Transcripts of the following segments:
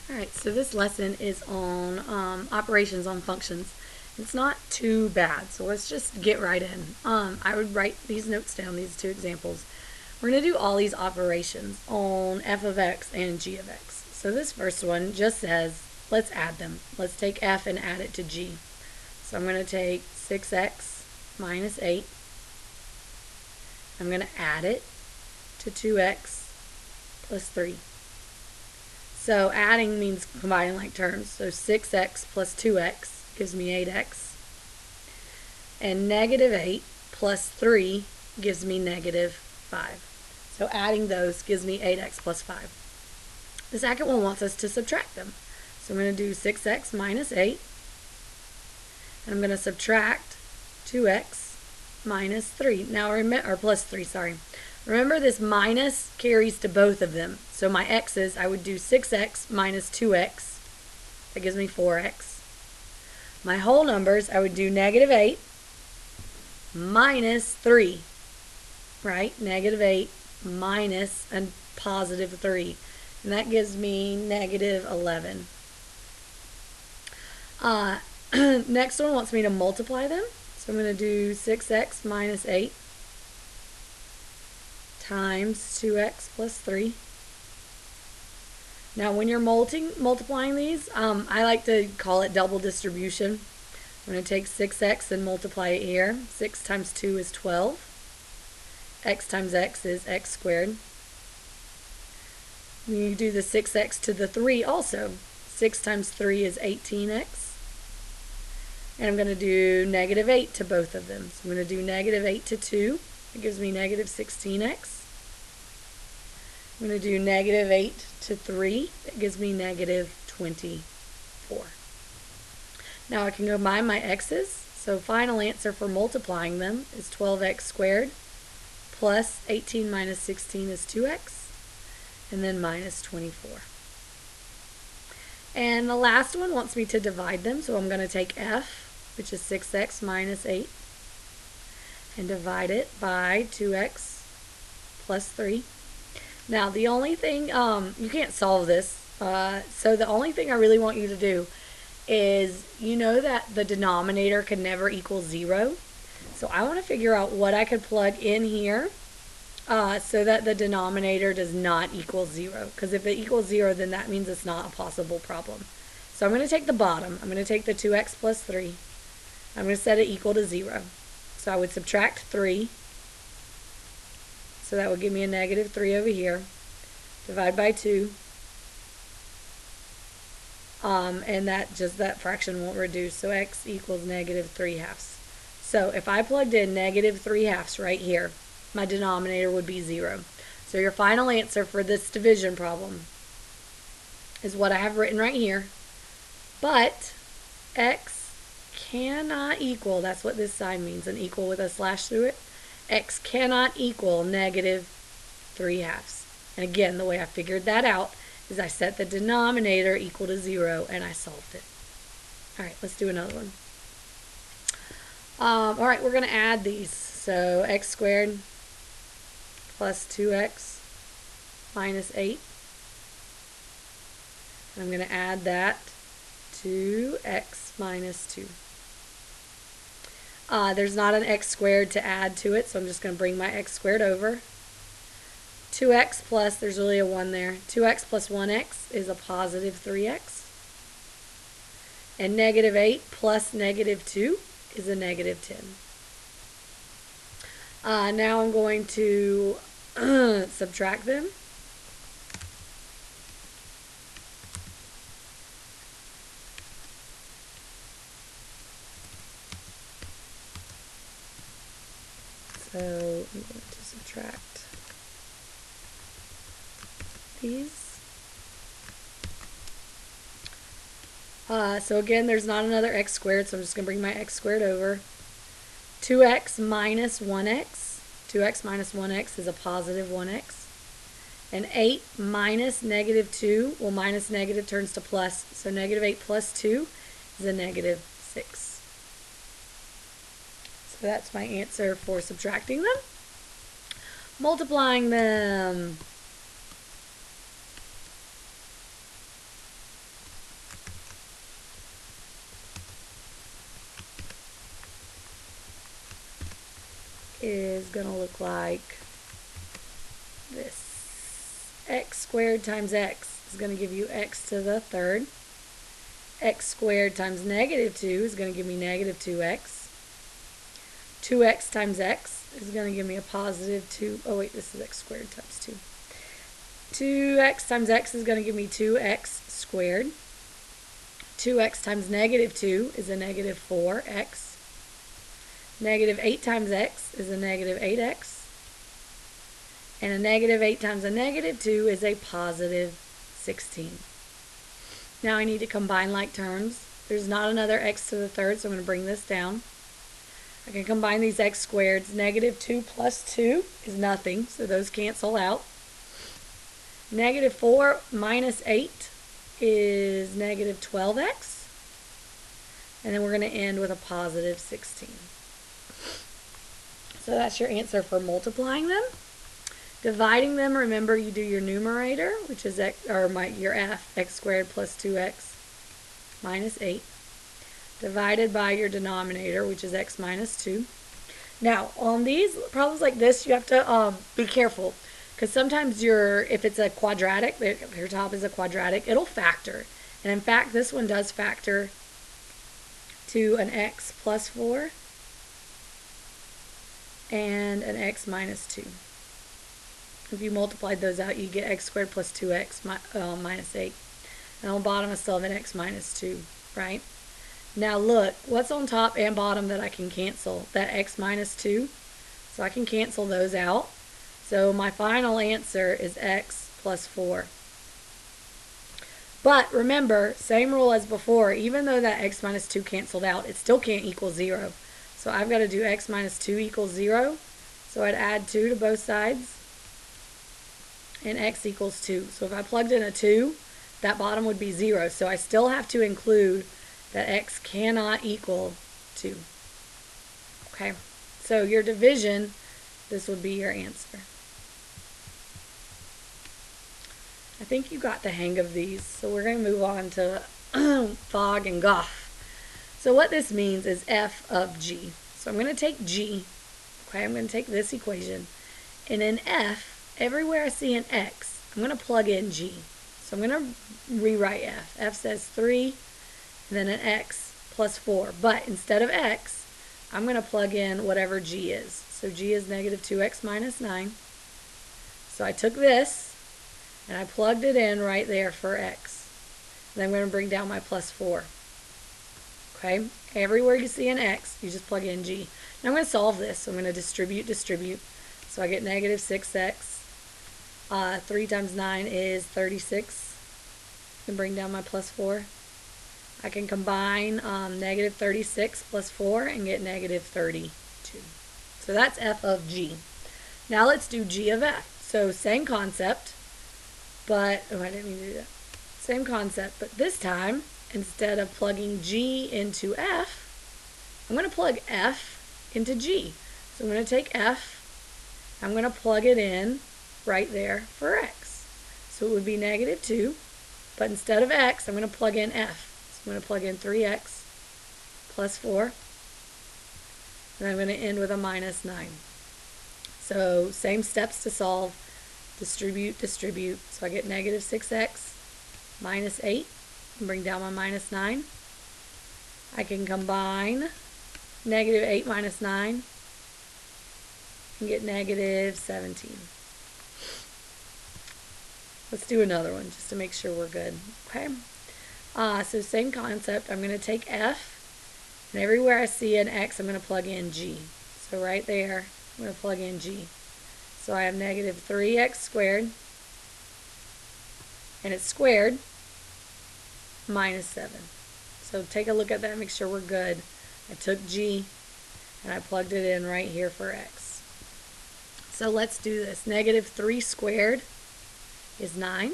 Alright, so this lesson is on operations on functions. It's not too bad, so let's just get right in. I would write these notes down, these two examples. We're going to do all these operations on f of x and g of x. So this first one just says, let's add them. Let's take f and add it to g. So I'm going to take 6x minus 8. I'm going to add it to 2x plus 3. So adding means combining like terms. So 6x plus 2x gives me 8x. And negative 8 plus 3 gives me negative 5. So adding those gives me 8x plus 5. The second one wants us to subtract them. So I'm going to do 6x minus 8. And I'm going to subtract 2x minus 3. Now or plus 3, sorry. Remember, this minus carries to both of them. So my x's, I would do 6x minus 2x. That gives me 4x. My whole numbers, I would do negative 8 minus 3. Right? Negative 8 minus a positive 3. And that gives me negative 11. Next one wants me to multiply them. So I'm going to do 6x minus 8 times 2x plus 3. Now when you're multiplying these, I like to call it double distribution. I'm going to take 6x and multiply it here. 6 times 2 is 12. X times x is x squared. You do the 6x to the 3 also. 6 times 3 is 18x. And I'm going to do negative 8 to both of them. So I'm going to do negative 8 to 2. It gives me negative 16x. I'm going to do negative 8 to 3. That gives me negative 24. Now I can combine my x's. So final answer for multiplying them is 12x squared plus 18 minus 16 is 2x. And then minus 24. And the last one wants me to divide them. So I'm going to take f, which is 6x minus 8, and divide it by 2x plus 3. Now the only thing, you can't solve this, so the only thing I really want you to do is, you know that the denominator can never equal 0. So I want to figure out what I could plug in here so that the denominator does not equal 0. Because if it equals 0, then that means it's not a possible problem. So I'm going to take the bottom. I'm going to take the 2x plus 3. I'm going to set it equal to 0. So I would subtract 3. So that would give me a negative 3 over here. Divide by 2. And that fraction won't reduce. So x equals negative 3/2. So if I plugged in negative 3/2 right here, my denominator would be 0. So your final answer for this division problem is what I have written right here. But x cannot equal, that's what this sign means, an equal with a slash through it. X cannot equal negative 3/2. And again, the way I figured that out is I set the denominator equal to 0 and I solved it. Alright, let's do another one. Alright, we're going to add these. So x squared plus 2x minus 8. And I'm going to add that to x minus 2. There's not an x squared to add to it, so I'm just going to bring my x squared over. 2x plus, there's really a 1 there. 2x plus 1x is a positive 3x. And negative 8 plus negative 2 is a negative 10. Now I'm going to subtract them. So I'm going to subtract these. So again, there's not another x squared, so I'm just going to bring my x squared over. 2x minus 1x. 2x minus 1x is a positive 1x. And 8 minus negative 2, well, minus negative turns to plus, so negative 8 plus 2 is a negative 6. So that's my answer for subtracting them. Multiplying them. is going to look like this. X squared times x is going to give you x to the third. X squared times negative 2 is going to give me negative 2x. 2x times x is going to give me a positive 2. Oh wait, this is x squared times 2. 2x times x is going to give me 2x squared. 2x times negative 2 is a negative 4x. Negative 8 times x is a negative 8x. And a negative 8 times a negative 2 is a positive 16. Now I need to combine like terms. There's not another x to the third, so I'm going to bring this down. I can combine these x squareds. Negative 2 plus 2 is nothing, so those cancel out. Negative 4 minus 8 is negative 12x. And then we're going to end with a positive 16. So that's your answer for multiplying them. Dividing them, remember you do your numerator, which is x, or your f, x squared plus 2x minus 8, divided by your denominator, which is x minus 2. Now, on these problems like this, you have to be careful, because sometimes if it's a quadratic, if your top is a quadratic, it'll factor. And in fact, this one does factor to an x plus 4 and an x minus 2. If you multiplied those out, you get x squared plus 2x minus 8. And on the bottom, I still have an x minus 2, right? Now look, what's on top and bottom that I can cancel? That x minus 2. So I can cancel those out. So my final answer is x plus 4. But remember, same rule as before, even though that x minus 2 canceled out, it still can't equal 0. So I've got to do x minus 2 equals 0. So I'd add 2 to both sides. And x equals 2. So if I plugged in a 2, that bottom would be 0. So I still have to include that x cannot equal 2. Okay, so your division, this would be your answer. I think you got the hang of these. So we're going to move on to Fogg and Goff. So what this means is f of g. So I'm going to take g. Okay, I'm going to take this equation. And in f, everywhere I see an x, I'm going to plug in g. So I'm going to rewrite f. F says 3, and then an x plus 4. But instead of x, I'm going to plug in whatever g is. So g is negative 2x minus 9. So I took this, and I plugged it in right there for x. And I'm going to bring down my plus 4. Okay? Everywhere you see an x, you just plug in g. Now I'm going to solve this. So I'm going to distribute. So I get negative 6x. 3 times 9 is 36. And bring down my plus 4. I can combine negative 36 plus 4 and get negative 32. So that's f of g. Now let's do g of f. So same concept, but, oh, I didn't mean to do that. Same concept, but this time, instead of plugging g into f, I'm going to plug f into g. So I'm going to take f, I'm going to plug it in right there for x. So it would be negative 2, but instead of x, I'm going to plug in f. So I'm going to plug in 3x plus 4, and I'm going to end with a minus 9. So same steps to solve. Distribute. So I get negative 6x minus 8, and bring down my minus 9. I can combine negative 8 minus 9 and get negative 17. Let's do another one just to make sure we're good. Okay. So same concept. I'm going to take f, and everywhere I see an x, I'm going to plug in g. So right there, I'm going to plug in g. So I have negative 3x squared, and it's squared, minus 7. So take a look at that, make sure we're good. I took g, and I plugged it in right here for x. So let's do this. Negative 3 squared is 9.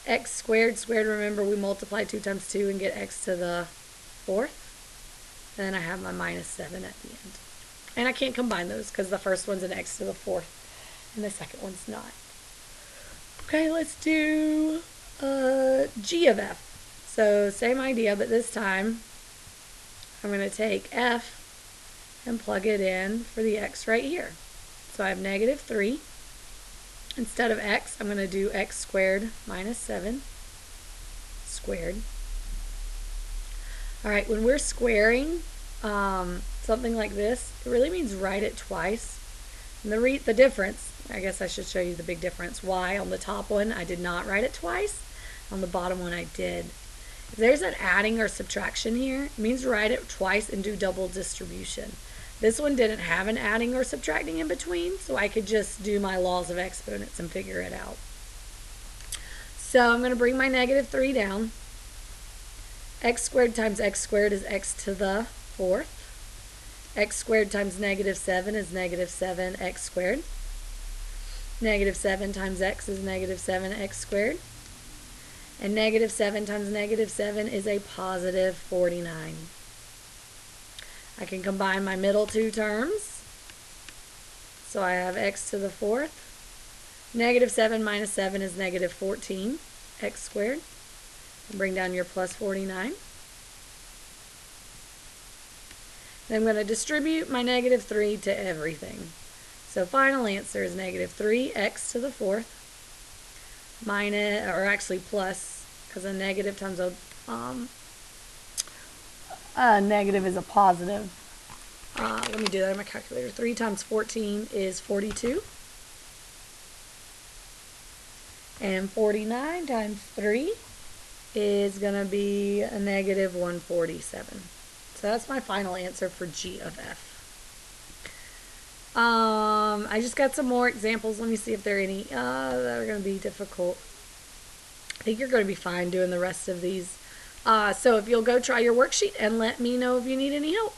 X squared, remember we multiply 2 times 2 and get x to the 4th. And then I have my minus 7 at the end. And I can't combine those because the first one's an x to the 4th and the second one's not. Okay, let's do g of f. So same idea, but this time I'm going to take f, and plug it in for the x right here. So I have negative 3. Instead of x, I'm going to do x squared minus 7 squared. Alright, when we're squaring something like this, it really means write it twice. And the difference, I guess I should show you the big difference. Why on the top one I did not write it twice, on the bottom one I did. If there's an adding or subtraction here, it means write it twice and do double distribution. This one didn't have an adding or subtracting in between, so I could just do my laws of exponents and figure it out. So I'm going to bring my negative 3 down. X squared times x squared is x to the 4th. X squared times negative 7 is negative 7x squared. Negative 7 times x is negative 7x squared. And negative 7 times negative 7 is a positive 49. I can combine my middle two terms. So I have x to the 4th. Negative 7 minus 7 is negative 14 x squared. And bring down your plus 49. Then I'm going to distribute my negative 3 to everything. So final answer is negative 3x to the 4th minus, or actually plus, because a negative times a negative is a positive. Let me do that on my calculator. 3 times 14 is 42. And 49 times 3 is going to be a negative 147. So that's my final answer for G of F. I just got some more examples. Let me see if there are any that are going to be difficult. I think you're going to be fine doing the rest of these. So if you'll go try your worksheet and let me know if you need any help.